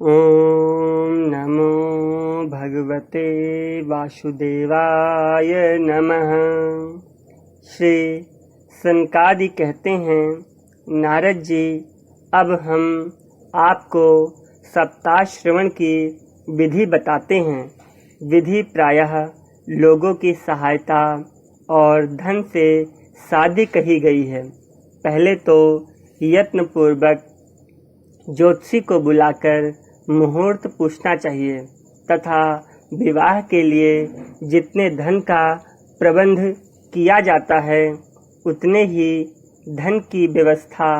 ओम नमो भगवते वासुदेवाय नमः। श्री सनकादि कहते हैं, नारद जी, अब हम आपको सप्ताह श्रवण की विधि बताते हैं। विधि प्रायः लोगों की सहायता और धन से साध्य कही गई है। पहले तो यत्न पूर्वक ज्योतिषी को बुलाकर मुहूर्त पूछना चाहिए तथा विवाह के लिए जितने धन का प्रबंध किया जाता है उतने ही धन की व्यवस्था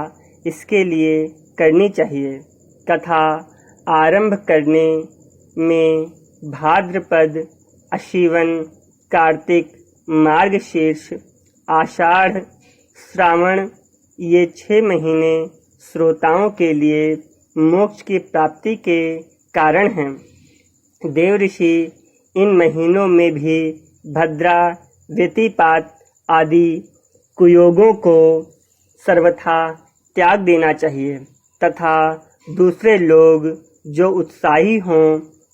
इसके लिए करनी चाहिए। कथा आरंभ करने में भाद्रपद, आश्विन, कार्तिक, मार्गशीर्ष, आषाढ़, श्रावण ये 6 महीने श्रोताओं के लिए मोक्ष की प्राप्ति के कारण हैं। देव ऋषि इन महीनों में भी भद्रा, व्यतिपात आदि कुयोगों को सर्वथा त्याग देना चाहिए तथा दूसरे लोग जो उत्साही हों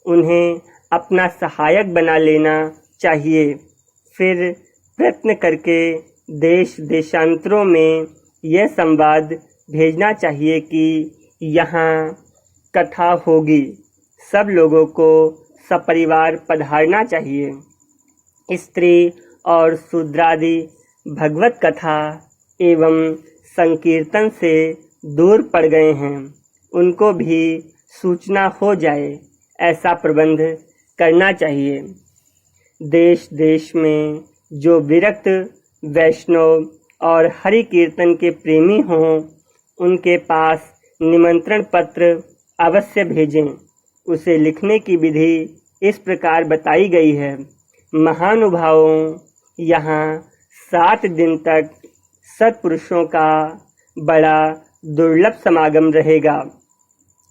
उन्हें अपना सहायक बना लेना चाहिए। फिर प्रयत्न करके देश देशांतरों में यह संवाद भेजना चाहिए कि यहाँ कथा होगी, सब लोगों को सपरिवार पधारना चाहिए। स्त्री और शूद्रादि भगवत कथा एवं संकीर्तन से दूर पड़ गए हैं, उनको भी सूचना हो जाए, ऐसा प्रबंध करना चाहिए। देश देश में जो विरक्त वैष्णव और हरि कीर्तन के प्रेमी हों उनके पास निमंत्रण पत्र अवश्य भेजें। उसे लिखने की विधि इस प्रकार बताई गई है। महानुभावों, यहाँ 7 दिन तक सत्पुरुषों का बड़ा दुर्लभ समागम रहेगा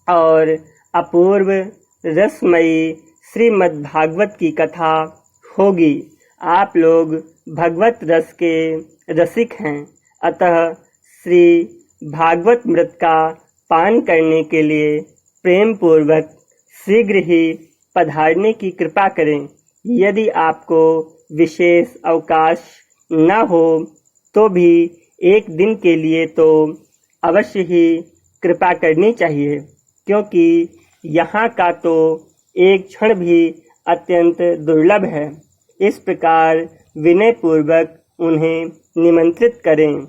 और अपूर्व रसमयी श्रीमद् भागवत की कथा होगी। आप लोग भगवत रस के रसिक हैं, अतः श्री भागवत मृत का पान करने के लिए प्रेम पूर्वक शीघ्र ही पधारने की कृपा करें। यदि आपको विशेष अवकाश न हो तो भी एक दिन के लिए तो अवश्य ही कृपा करनी चाहिए, क्योंकि यहाँ का तो एक क्षण भी अत्यंत दुर्लभ है। इस प्रकार विनय पूर्वक उन्हें निमंत्रित करें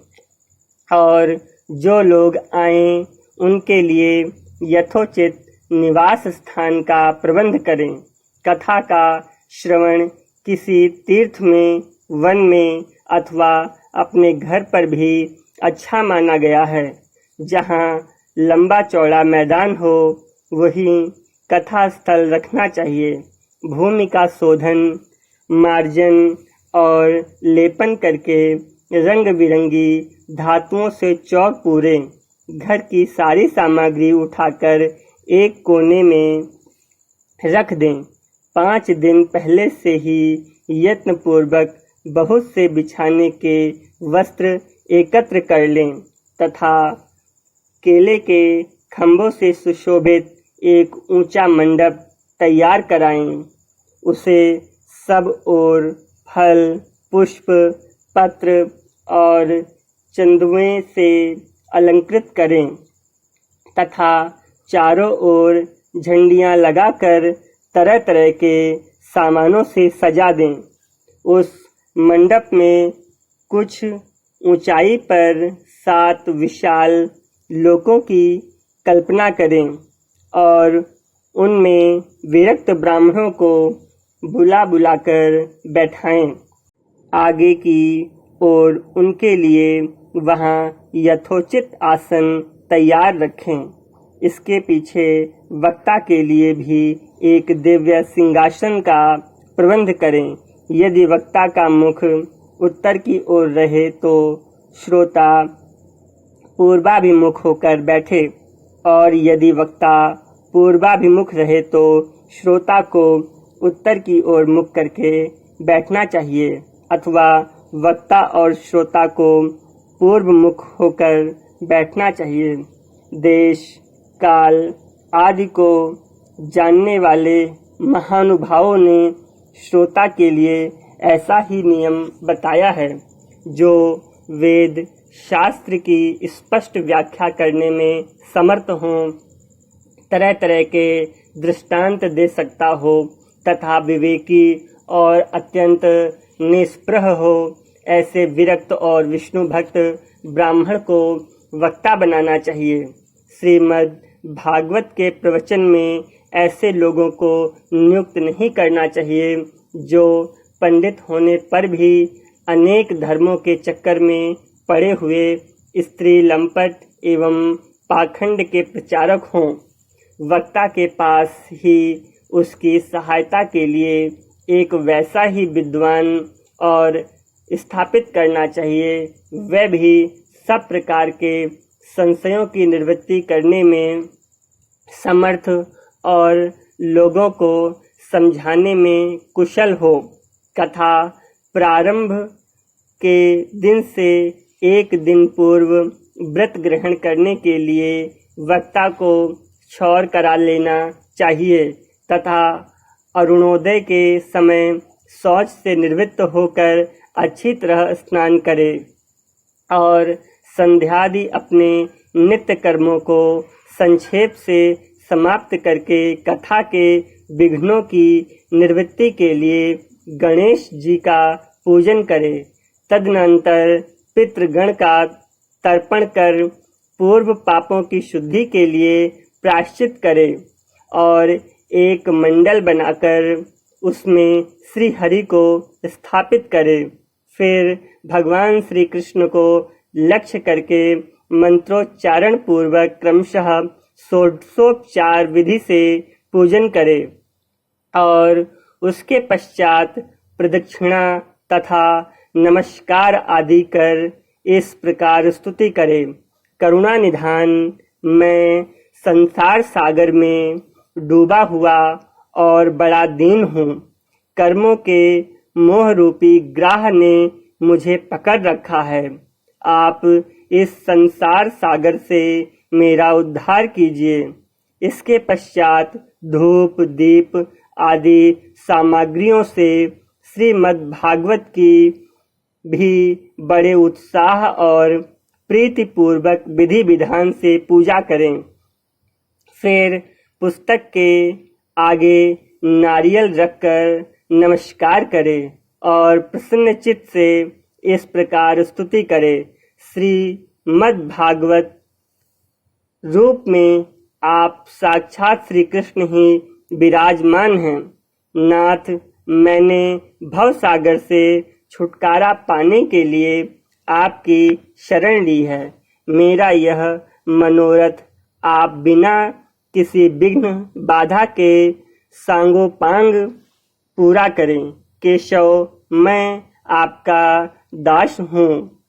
और जो लोग आएं उनके लिए यथोचित निवास स्थान का प्रबंध करें। कथा का श्रवण किसी तीर्थ में, वन में अथवा अपने घर पर भी अच्छा माना गया है। जहाँ लंबा चौड़ा मैदान हो वहीं कथा स्थल रखना चाहिए। भूमि का शोधन, मार्जन और लेपन करके रंग बिरंगी धातुओं से चौक पूरे। घर की सारी सामग्री उठाकर एक कोने में रख दें। 5 दिन पहले से ही यत्न पूर्वक बहुत से बिछाने के वस्त्र एकत्र कर लें तथा केले के खंभों से सुशोभित एक ऊंचा मंडप तैयार कराएं। उसे सब ओर फल, पुष्प, पत्र और चंदुए से अलंकृत करें तथा चारों ओर झंडियां लगाकर तरह तरह के सामानों से सजा दें। उस मंडप में कुछ ऊंचाई पर 7 विशाल लोकों की कल्पना करें और उनमें विरक्त ब्राह्मणों को बुला बुलाकर बैठाएं। आगे की ओर उनके लिए वहां यथोचित आसन तैयार रखें। इसके पीछे वक्ता के लिए भी एक दिव्य सिंहासन का प्रबंध करें। यदि वक्ता का मुख उत्तर की ओर रहे तो श्रोता पूर्वाभिमुख होकर बैठे और यदि वक्ता पूर्वाभिमुख रहे तो श्रोता को उत्तर की ओर मुख करके बैठना चाहिए अथवा वक्ता और श्रोता को पूर्व मुख होकर बैठना चाहिए। देश, काल, आदि को जानने वाले महानुभावों ने श्रोता के लिए ऐसा ही नियम बताया है जो वेद शास्त्र की स्पष्ट व्याख्या करने में समर्थ हो, तरह तरह के दृष्टांत दे सकता हो तथा विवेकी और अत्यंत निष्प्रह हो। ऐसे विरक्त और विष्णु भक्त ब्राह्मण को वक्ता बनाना चाहिए। श्रीमद् भागवत के प्रवचन में ऐसे लोगों को नियुक्त नहीं करना चाहिए जो पंडित होने पर भी अनेक धर्मों के चक्कर में पड़े हुए स्त्री लंपट एवं पाखंड के प्रचारक हों। वक्ता के पास ही उसकी सहायता के लिए एक वैसा ही विद्वान और स्थापित करना चाहिए, वह भी सब प्रकार के संशयों की निवृत्ति करने में समर्थ और लोगों को समझाने में कुशल हो। कथा प्रारंभ के दिन से एक दिन पूर्व व्रत ग्रहण करने के लिए वक्ता को क्षौर करा लेना चाहिए तथा अरुणोदय के समय शौच से निवृत्त होकर अच्छी तरह स्नान करे और संध्यादि अपने नित्य कर्मों को संक्षेप से समाप्त करके कथा के विघ्नों की निवृत्ति के लिए गणेश जी का पूजन करे। तदनंतर पितृगण का तर्पण कर पूर्व पापों की शुद्धि के लिए प्रायश्चित करे और एक मंडल बनाकर उसमें श्री हरि को स्थापित करे। फिर भगवान श्री कृष्ण को लक्ष्य करके मंत्रोच्चारण पूर्वक क्रमशः षोडशोपचार विधि से पूजन करे और उसके पश्चात प्रदक्षिणा तथा नमस्कार आदि कर इस प्रकार स्तुति करे। करुणा निधान, मैं संसार सागर में डूबा हुआ और बड़ा दीन हूँ। कर्मों के मोह रूपी ग्राह ने मुझे पकड़ रखा है। आप इस संसार सागर से मेरा उद्धार कीजिए। इसके पश्चात धूप दीप आदि सामग्रियों से श्रीमद् भागवत की भी बड़े उत्साह और प्रीति पूर्वक विधि विधान से पूजा करें। फिर पुस्तक के आगे नारियल रखकर नमस्कार करें और प्रसन्न चित्त से इस प्रकार स्तुति करें। श्रीमद् भागवत रूप में आप साक्षात श्री कृष्ण ही विराजमान हैं। नाथ, मैंने भव सागर से छुटकारा पाने के लिए आपकी शरण ली है। मेरा यह मनोरथ आप बिना किसी विघ्न बाधा के सांगोपांग पूरा करें। केशव, मैं आपका दास हूँ।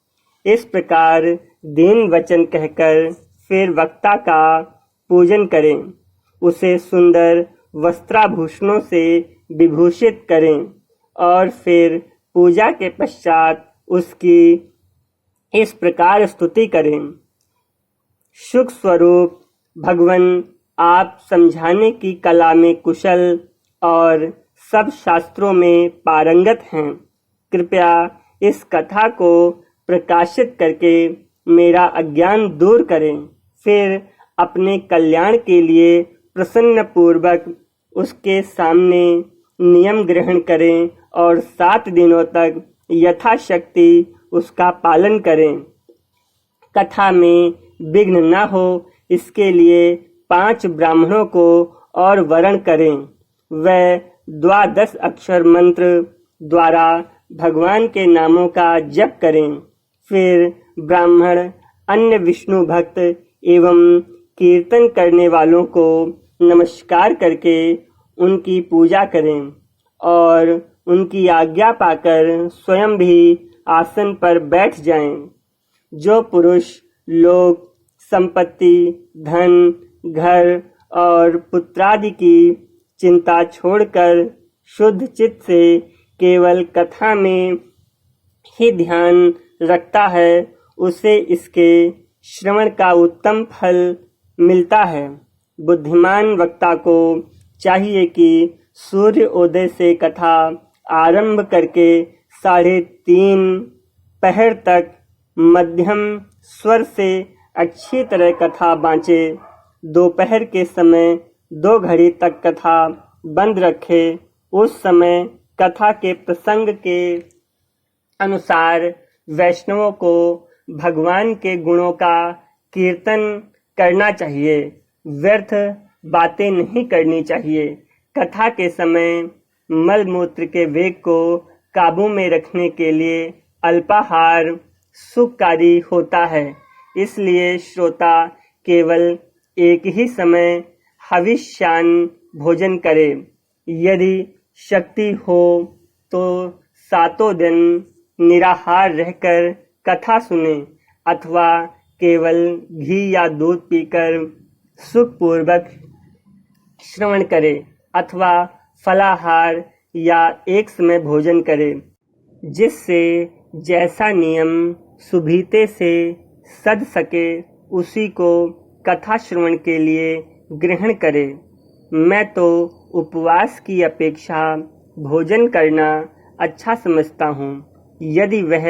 इस प्रकार दीन वचन कहकर फिर वक्ता का पूजन करें। उसे सुंदर वस्त्राभूषणों से विभूषित करें और फिर पूजा के पश्चात उसकी इस प्रकार स्तुति करें। सुख स्वरूप भगवन, आप समझाने की कला में कुशल और सब शास्त्रों में पारंगत हैं। कृपया इस कथा को प्रकाशित करके मेरा अज्ञान दूर करें। फिर अपने कल्याण के लिए प्रसन्न पूर्वक उसके सामने नियम ग्रहण करें और 7 दिनों तक यथाशक्ति उसका पालन करें। कथा में विघ्न न हो इसके लिए 5 ब्राह्मणों को और वरण करें। वह 12 अक्षर मंत्र द्वारा भगवान के नामों का जप करें। फिर ब्राह्मण अन्य विष्णु भक्त एवं कीर्तन करने वालों को नमस्कार करके उनकी पूजा करें और उनकी आज्ञा पाकर स्वयं भी आसन पर बैठ जाएं। जो पुरुष लोग संपत्ति, धन, घर और पुत्रादि की चिंता छोड़कर शुद्ध चित्त से केवल कथा में ही ध्यान रखता है, उसे इसके श्रवण का उत्तम फल मिलता है। बुद्धिमान वक्ता को चाहिए कि सूर्योदय से कथा आरंभ करके 3:30 पहर तक मध्यम स्वर से अच्छी तरह कथा बाँचे। दोपहर के समय 2 घड़ी तक कथा बंद रखे। उस समय कथा के प्रसंग के अनुसार वैष्णवों को भगवान के गुणों का कीर्तन करना चाहिए। व्यर्थ बातें नहीं करनी चाहिए। कथा के समय मल मूत्र के वेग को काबू में रखने के लिए अल्पाहार सुखकारी होता है। इसलिए श्रोता केवल एक ही समय हविष्यान भोजन करे। यदि शक्ति हो तो 7 दिन निराहार रहकर कथा सुने अथवा केवल घी या दूध पीकर सुखपूर्वक श्रवण करे अथवा फलाहार या एक समय भोजन करे। जिससे जैसा नियम सुभीते से सध सके उसी को कथा श्रवण के लिए ग्रहण करे। मैं तो उपवास की अपेक्षा भोजन करना अच्छा समझता हूँ, यदि वह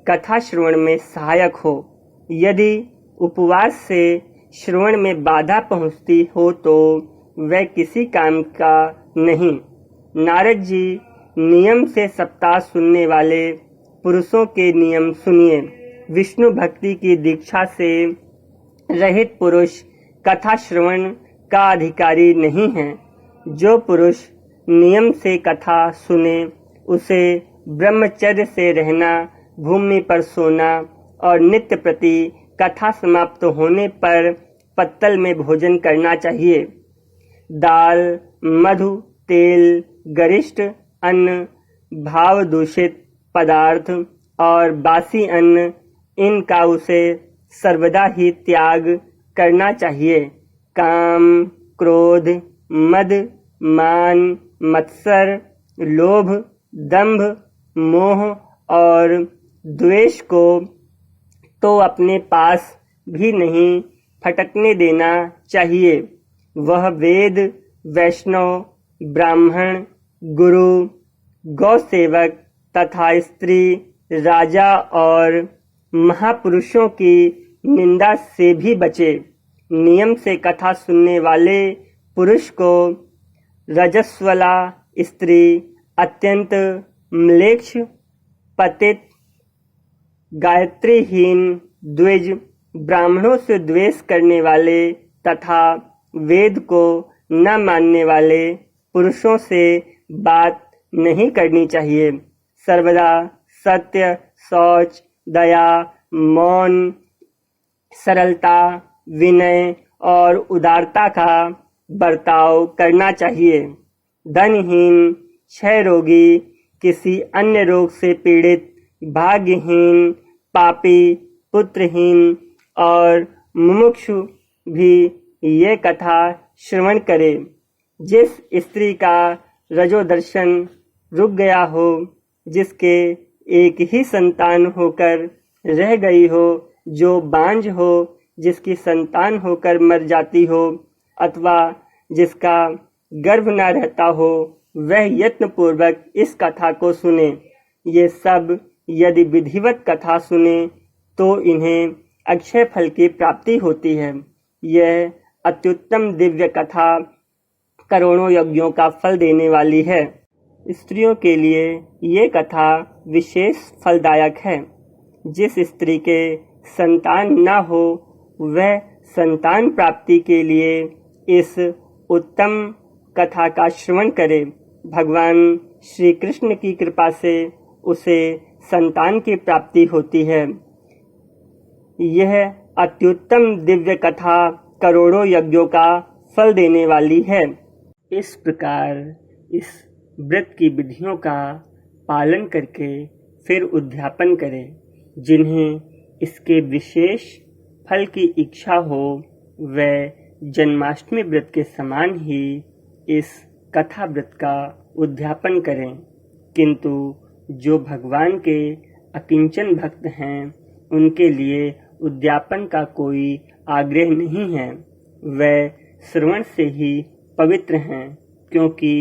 कथा श्रवण में सहायक हो। यदि उपवास से श्रवण में बाधा पहुँचती हो तो वह किसी काम का नहीं। नारद जी नियम से सप्ताह सुनने वाले पुरुषों के नियम सुनिए। विष्णु भक्ति की दीक्षा से रहित पुरुष कथा श्रवण का अधिकारी नहीं है। जो पुरुष नियम से कथा सुने उसे ब्रह्मचर्य से रहना, भूमि पर सोना और नित्य प्रति कथा समाप्त होने पर पत्तल में भोजन करना चाहिए। दाल, मधु, तेल, गरिष्ठ अन्न, भाव दूषित पदार्थ और बासी अन्न, इनका उसे सर्वदा ही त्याग करना चाहिए। काम, क्रोध, मद, मान, मत्सर, लोभ, दंभ, मोह और द्वेष को तो अपने पास भी नहीं फटकने देना चाहिए। वह वेद, वैष्णव, ब्राह्मण, गुरु, गौसेवक तथा स्त्री, राजा और महापुरुषों की निंदा से भी बचे। नियम से कथा सुनने वाले पुरुष को रजस्वला स्त्री, अत्यंत म्लेच्छ, पतित, गायत्रीहीन, द्विज, ब्राह्मणों से द्वेष करने वाले तथा वेद को न मानने वाले पुरुषों से बात नहीं करनी चाहिए। सर्वदा सत्य, शौच, दया, मौन, सरलता, विनय और उदारता का बर्ताव करना चाहिए। धनहीन, क्षय रोगी, किसी अन्य रोग से पीड़ित, भाग्यहीन, पापी, पुत्रहीन और मुमुक्षु भी ये कथा श्रवण करे। जिस स्त्री का रजोदर्शन रुक गया हो, जिसके एक ही संतान होकर रह गई हो, जो बांझ हो, जिसकी संतान होकर मर जाती हो अथवा जिसका गर्भ न रहता हो, वह यत्न पूर्वक इस कथा को सुने। ये सब यदि विधिवत कथा सुने तो इन्हें अक्षय फल की प्राप्ति होती है। यह अत्युत्तम दिव्य कथा करोड़ों यज्ञों का फल देने वाली है। स्त्रियों के लिए ये कथा विशेष फलदायक है। जिस स्त्री के संतान न हो वह संतान प्राप्ति के लिए इस उत्तम कथा का श्रवण करे। भगवान श्री कृष्ण की कृपा से उसे संतान की प्राप्ति होती है। यह अत्युत्तम दिव्य कथा करोड़ों यज्ञों का फल देने वाली है। इस प्रकार इस व्रत की विधियों का पालन करके फिर उद्यापन करें। जिन्हें इसके विशेष फल की इच्छा हो वह जन्माष्टमी व्रत के समान ही इस कथा व्रत का उद्यापन करें। किंतु जो भगवान के अकिंचन भक्त हैं उनके लिए उद्यापन का कोई आग्रह नहीं है। वह श्रवण से ही पवित्र हैं, क्योंकि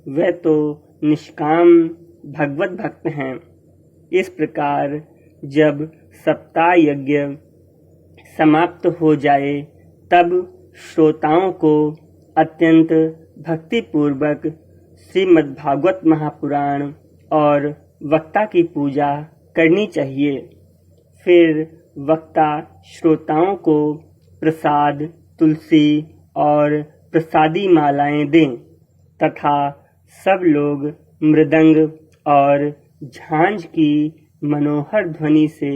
वे तो निष्काम भगवत भक्त हैं। इस प्रकार जब सप्ताह यज्ञ समाप्त हो जाए तब श्रोताओं को अत्यंत भक्तिपूर्वक श्रीमद्भागवत महापुराण और वक्ता की पूजा करनी चाहिए। फिर वक्ता श्रोताओं को प्रसाद, तुलसी और प्रसादी मालाएं दें तथा सब लोग मृदंग और झांझ की मनोहर ध्वनि से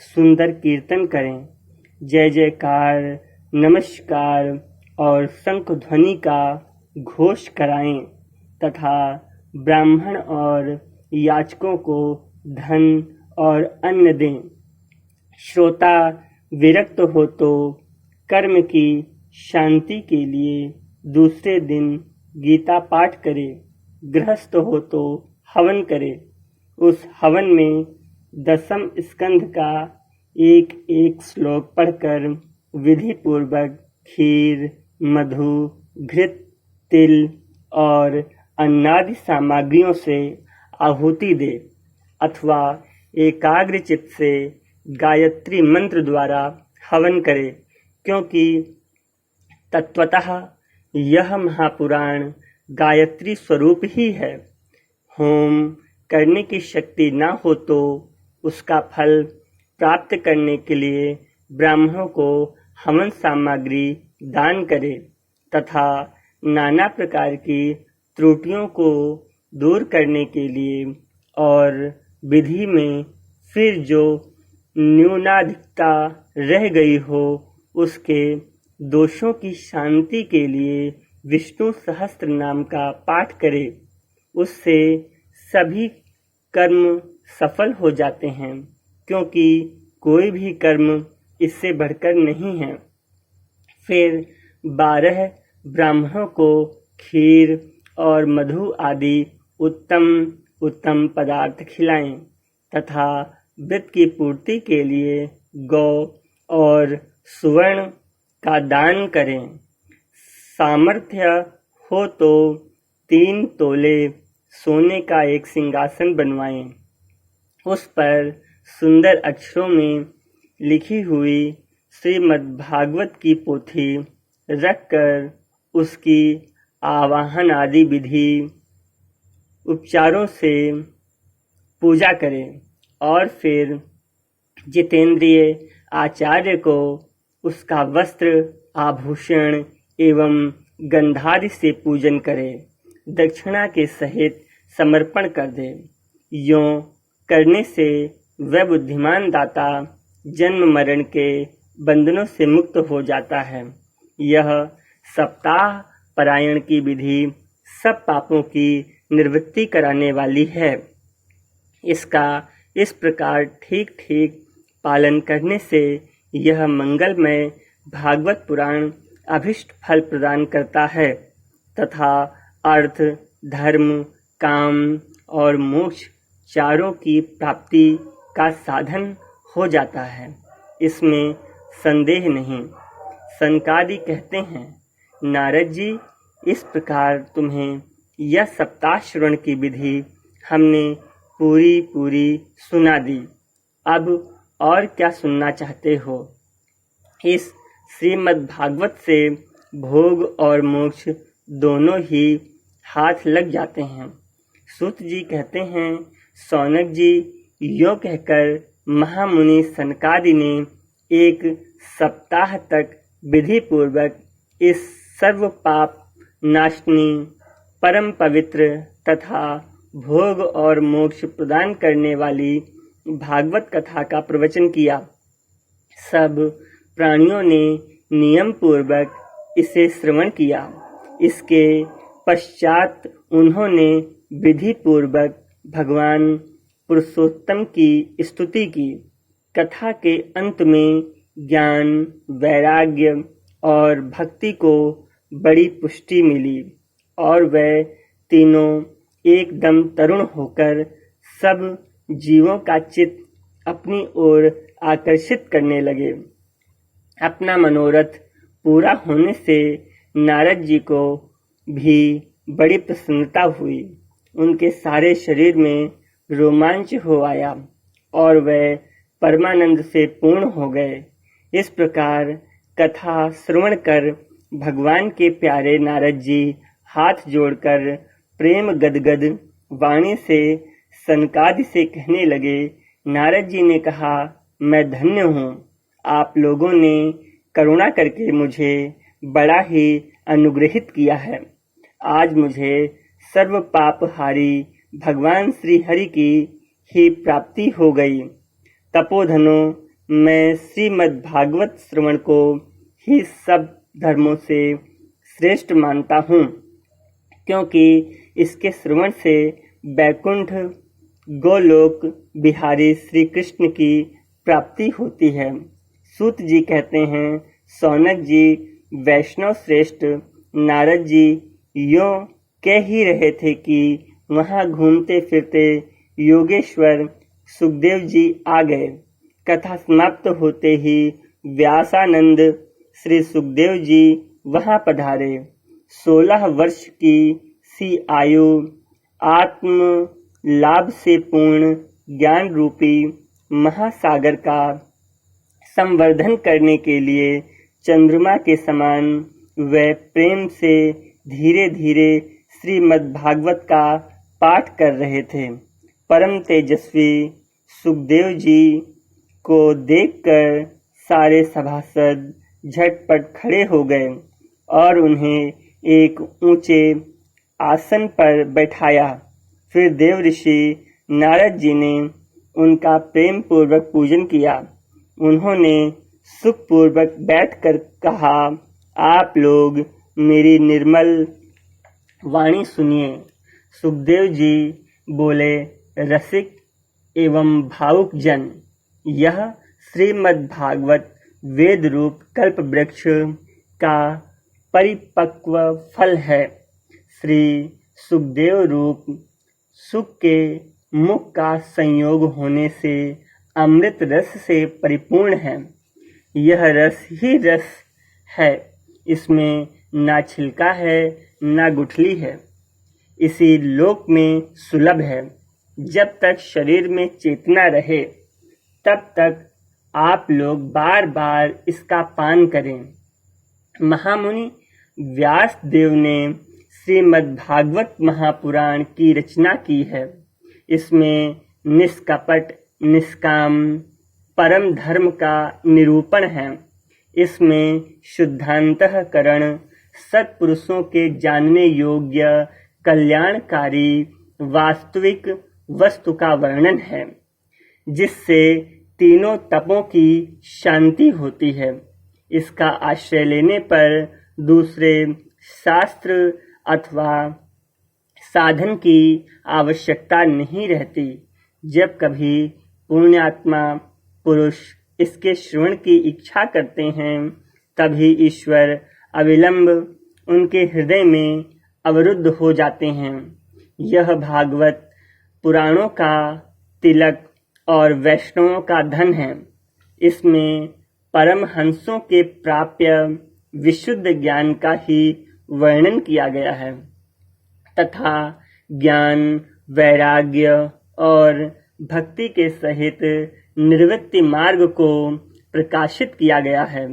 सुंदर कीर्तन करें। जय जयकार, नमस्कार और शंख ध्वनि का घोष कराएं तथा ब्राह्मण और याचकों को धन और अन्न दें। श्रोता विरक्त हो तो कर्म की शांति के लिए दूसरे दिन गीता पाठ करे। गृहस्थ हो तो हवन करे। उस हवन में 10वें स्कंध का एक एक श्लोक पढ़कर विधि पूर्वक खीर, मधु, घृत, तिल और अन्नादि सामग्रियों से आहुति दे अथवा एकाग्र चित्त से गायत्री मंत्र द्वारा हवन करे, क्योंकि तत्वतः यह महापुराण गायत्री स्वरूप ही है। होम करने की शक्ति न हो तो उसका फल प्राप्त करने के लिए ब्राह्मणों को हवन सामग्री दान करे तथा नाना प्रकार की त्रुटियों को दूर करने के लिए और विधि में फिर जो न्यूनाधिकता रह गई हो उसके दोषों की शांति के लिए विष्णु सहस्त्र नाम का पाठ करे। उससे सभी कर्म सफल हो जाते हैं, क्योंकि कोई भी कर्म इससे बढ़कर नहीं है। फिर 12 ब्राह्मणों को खीर और मधु आदि उत्तम उत्तम पदार्थ खिलाएं तथा वित्त की पूर्ति के लिए गौ और सुवर्ण का दान करें। सामर्थ्य हो तो 3 तोले सोने का एक सिंहासन बनवाएं। उस पर सुंदर अक्षरों में लिखी हुई श्रीमद्भागवत की पोथी रखकर उसकी आवाहन आदि विधि उपचारों से पूजा करें और फिर जितेंद्रिय आचार्य को उसका वस्त्र, आभूषण एवं गंधादि से पूजन करे, दक्षिणा के सहित समर्पण कर दे। यों करने से वह बुद्धिमान दाता जन्म मरण के बंधनों से मुक्त हो जाता है। यह सप्ताह परायण की विधि सब पापों की निवृत्ति कराने वाली है। इसका इस प्रकार ठीक ठीक पालन करने से यह मंगलमय भागवत पुराण अभिष्ट फल प्रदान करता है तथा अर्थ, धर्म, काम और मोक्ष चारों की प्राप्ति का साधन हो जाता है। इसमें संदेह नहीं। सनकादि कहते हैं, नारद जी, इस प्रकार तुम्हें यह सप्ताह श्रवण की विधि हमने पूरी पूरी सुना दी। अब और क्या सुनना चाहते हो? इस श्रीमद् भागवत से भोग और मोक्ष दोनों ही हाथ लग जाते हैं। सूत जी कहते हैं, सौनक जी, यो कहकर महामुनि सनकादि ने एक सप्ताह तक विधि पूर्वक इस सर्व पाप नाशनी, परम पवित्र तथा भोग और मोक्ष प्रदान करने वाली भागवत कथा का प्रवचन किया। सब प्राणियों ने नियम पूर्वक इसे श्रवण किया। इसके पश्चात उन्होंने विधि पूर्वक भगवान पुरुषोत्तम की स्तुति की। कथा के अंत में ज्ञान, वैराग्य और भक्ति को बड़ी पुष्टि मिली और वह तीनों एकदम तरुण होकर सब जीवों का चित्त अपनी ओर आकर्षित करने लगे। अपना मनोरथ पूरा होने से नारद जी को भी बड़ी प्रसन्नता हुई। उनके सारे शरीर में रोमांच हो आया और वे परमानंद से पूर्ण हो गए। इस प्रकार कथा श्रवण कर भगवान के प्यारे नारद जी हाथ जोड़कर प्रेम गदगद वाणी से सनकादि से कहने लगे। नारद जी ने कहा, मैं धन्य हूँ, आप लोगों ने करुणा करके मुझे बड़ा ही अनुग्रहित किया है। आज मुझे सर्व पापहारी भगवान श्री हरि की ही प्राप्ति हो गई। तपोधनो, मैं श्रीमद् भागवत श्रवण को ही सब धर्मों से श्रेष्ठ मानता हूँ, क्योंकि इसके श्रवण से बैकुंठ गोलोक बिहारी श्री कृष्ण की प्राप्ति होती है। सूत जी कहते हैं, सौनक जी वैष्णव श्रेष्ठ नारद जी यों कह ही रहे थे कि वहां घूमते फिरते योगेश्वर सुखदेव जी आ गए। कथा समाप्त होते ही व्यासानंद श्री सुखदेव जी वहां पधारे। 16 वर्ष की सी आयु आत्म लाभ से पूर्ण ज्ञान रूपी महासागर का संवर्धन करने के लिए चंद्रमा के समान वे प्रेम से धीरे धीरे श्रीमद् भागवत का पाठ कर रहे थे। परम तेजस्वी सुखदेव जी को देखकर सारे सभासद झटपट खड़े हो गए और उन्हें एक ऊंचे आसन पर बैठाया। फिर देव ऋषि नारद जी ने उनका प्रेम पूर्वक पूजन किया। उन्होंने सुखपूर्वक बैठकर कहा, आप लोग मेरी निर्मल वाणी सुनिए। सुखदेव जी बोले, रसिक एवं भावुक जन, यह श्रीमद् भागवत वेद रूप कल्प वृक्ष का परिपक्व फल है। श्री सुखदेव रूप सुख के मुख का संयोग होने से अमृत रस से परिपूर्ण है। यह रस ही रस है, इसमें ना छिलका है ना गुठली है। इसी लोक में सुलभ है। जब तक शरीर में चेतना रहे तब तक आप लोग बार बार इसका पान करें। महामुनि व्यास देव ने श्रीमद् भागवत महापुराण की रचना की है। इसमें निष्कपट निष्काम परम धर्म का निरूपण है। इसमें शुद्धांतःकरण सत्पुरुषों के जानने योग्य कल्याणकारी वास्तविक वस्तु का वर्णन है, जिससे तीनों तपों की शांति होती है। इसका आश्रय लेने पर दूसरे शास्त्र अथवा साधन की आवश्यकता नहीं रहती। जब कभी पुण्यात्मा पुरुष इसके श्रवण की इच्छा करते हैं, तभी ईश्वर अविलंब उनके हृदय में अवरुद्ध हो जाते हैं। यह भागवत पुराणों का तिलक और वैष्णवों का धन है। इसमें परमहंसों के प्राप्य विशुद्ध ज्ञान का ही वर्णन किया गया है तथा ज्ञान, वैराग्य और भक्ति के सहित निवृत्ति मार्ग को प्रकाशित किया गया है।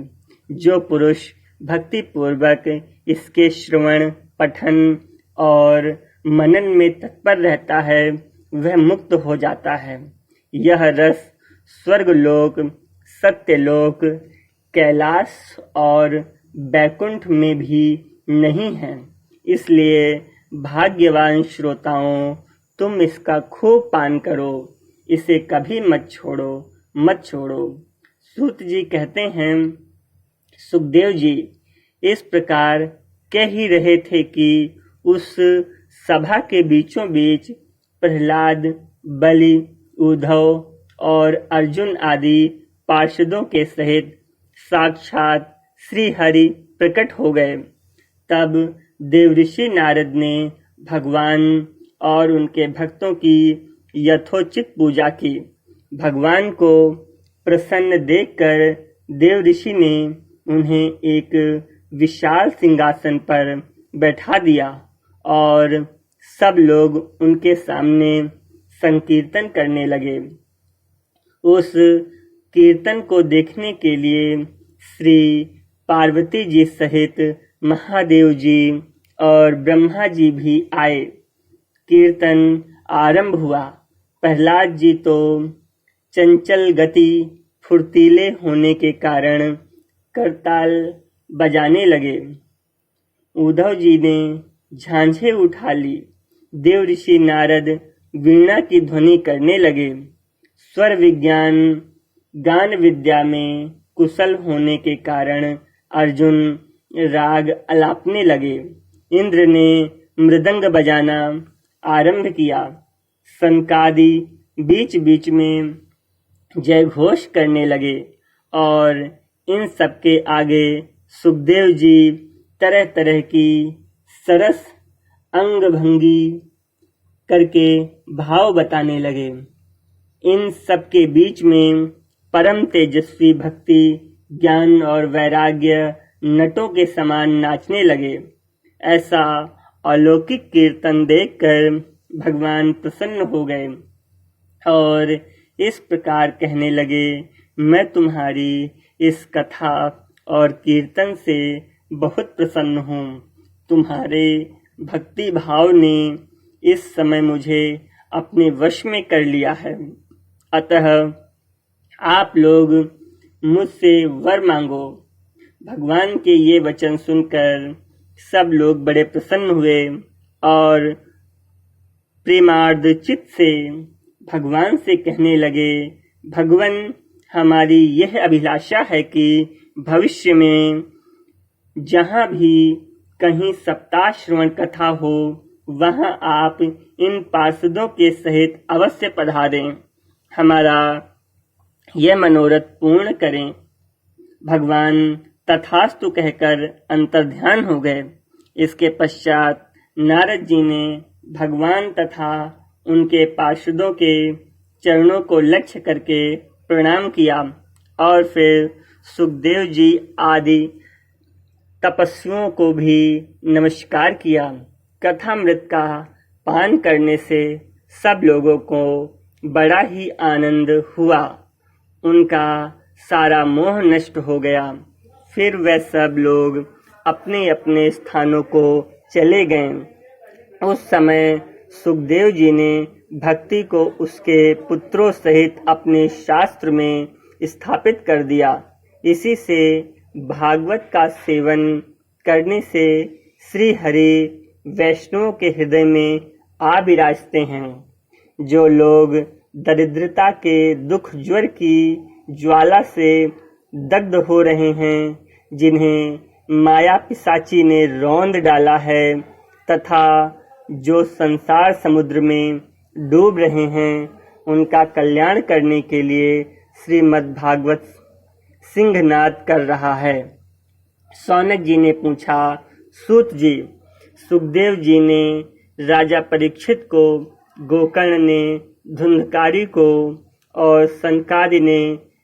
जो पुरुष भक्ति पूर्वक इसके श्रवण, पठन और मनन में तत्पर रहता है, वह मुक्त हो जाता है। यह रस स्वर्गलोक, सत्यलोक, कैलाश और बैकुंठ में भी नहीं है। इसलिए भाग्यवान श्रोताओं, तुम इसका खूब पान करो, इसे कभी मत छोड़ो। सूत जी कहते हैं, सुखदेव जी इस प्रकार कह ही रहे थे कि उस सभा के बीचों बीच प्रहलाद, बलि, उद्धव और अर्जुन आदि पार्षदों के सहित साक्षात श्री हरि प्रकट हो गए। तब देवऋषि नारद ने भगवान और उनके भक्तों की यथोचित पूजा की। भगवान को प्रसन्न देखकर देवऋषि ने उन्हें एक विशाल सिंहासन पर बैठा दिया और सब लोग उनके सामने संकीर्तन करने लगे। उस कीर्तन को देखने के लिए श्री पार्वती जी सहित महादेव जी और ब्रह्मा जी भी आए। कीर्तन आरंभ हुआ। प्रहलाद जी तो चंचल गति फुर्तीले होने के कारण करताल बजाने लगे। उद्धव जी ने झांझें उठा ली। देव ऋषि नारद वीणा की ध्वनि करने लगे। स्वर विज्ञान गान विद्या में कुशल होने के कारण अर्जुन राग अलापने लगे। इंद्र ने मृदंग बजाना आरंभ किया। सनकादि बीच बीच में जय घोष करने लगे और इन सबके आगे सुखदेव जी तरह तरह की सरस अंग भंगी करके भाव बताने लगे। इन सबके बीच में परम तेजस्वी भक्ति ज्ञान और वैराग्य नटों के समान नाचने लगे। ऐसा अलौकिक कीर्तन देखकर भगवान प्रसन्न हो गए और इस प्रकार कहने लगे, मैं तुम्हारी इस कथा और कीर्तन से बहुत प्रसन्न हूँ। तुम्हारे भक्ति भाव ने इस समय मुझे अपने वश में कर लिया है। अतः आप लोग मुझसे वर मांगो। भगवान के ये वचन सुनकर सब लोग बड़े प्रसन्न हुए और प्रेमार्ध चित्त से भगवान से कहने लगे, भगवान हमारी यह अभिलाषा है कि भविष्य में जहाँ भी कहीं सप्ताह श्रवण कथा हो वहाँ आप इन पार्षदों के सहित अवश्य पधारें, हमारा यह मनोरथ पूर्ण करें। भगवान तथास्तु कहकर अंतर्ध्यान हो गए। इसके पश्चात नारद जी ने भगवान तथा उनके पार्षदों के चरणों को लक्ष्य करके प्रणाम किया और फिर सुखदेव जी आदि तपस्वियों को भी नमस्कार किया। कथामृत का पान करने से सब लोगों को बड़ा ही आनंद हुआ। उनका सारा मोह नष्ट हो गया। फिर वह सब लोग अपने अपने स्थानों को चले गए। उस समय सुखदेव जी ने भक्ति को उसके पुत्रों सहित अपने शास्त्र में स्थापित कर दिया। इसी से भागवत का सेवन करने से श्री हरि वैष्णव के हृदय में आ विराजते हैं। जो लोग दरिद्रता के दुख ज्वर की ज्वाला से दग्ध हो रहे हैं, जिन्हें माया पिशाची ने रौंद डाला है तथा जो संसार समुद्र में डूब रहे हैं, उनका कल्याण करने के लिए श्रीमद् भागवत सिंहनाद कर रहा है। सौनक जी ने पूछा, सूत जी, सुखदेव जी ने राजा परीक्षित को, गोकर्ण ने धुंधकारी को और सनकादि ने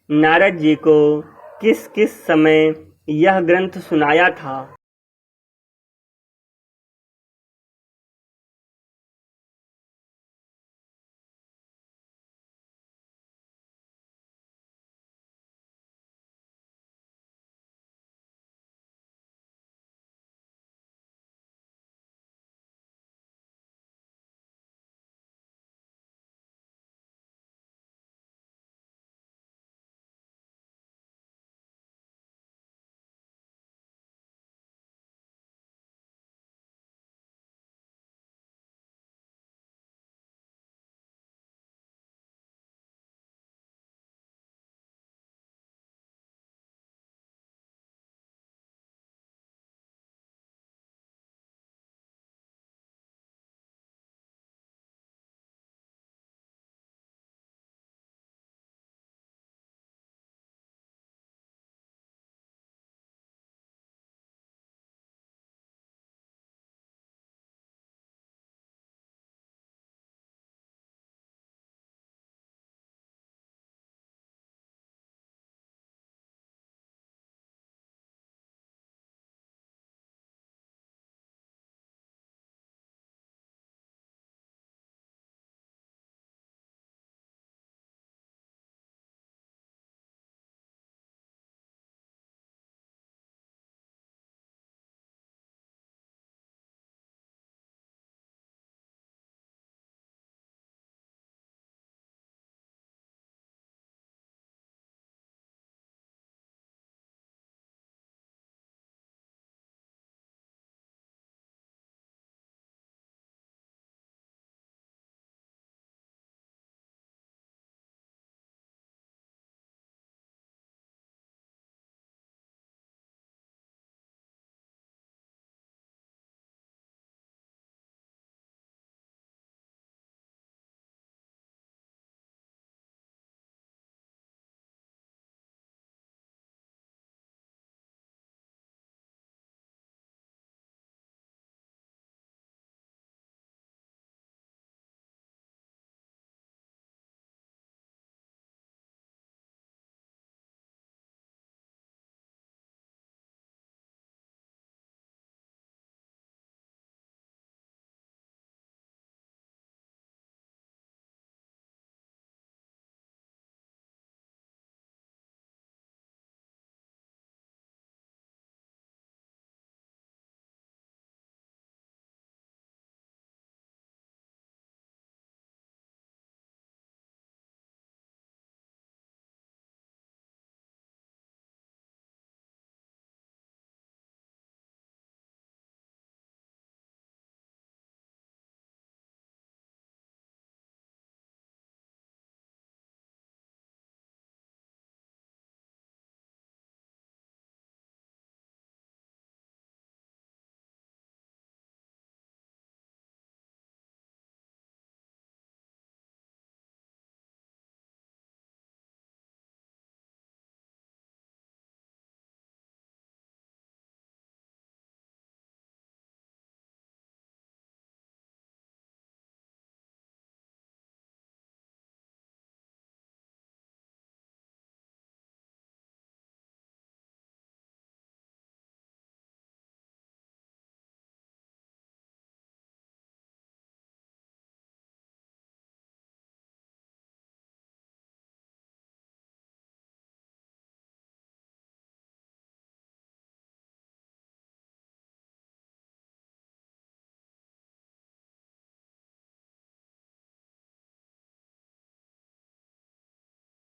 नारद जी को किस किस समय यह ग्रंथ सुनाया था?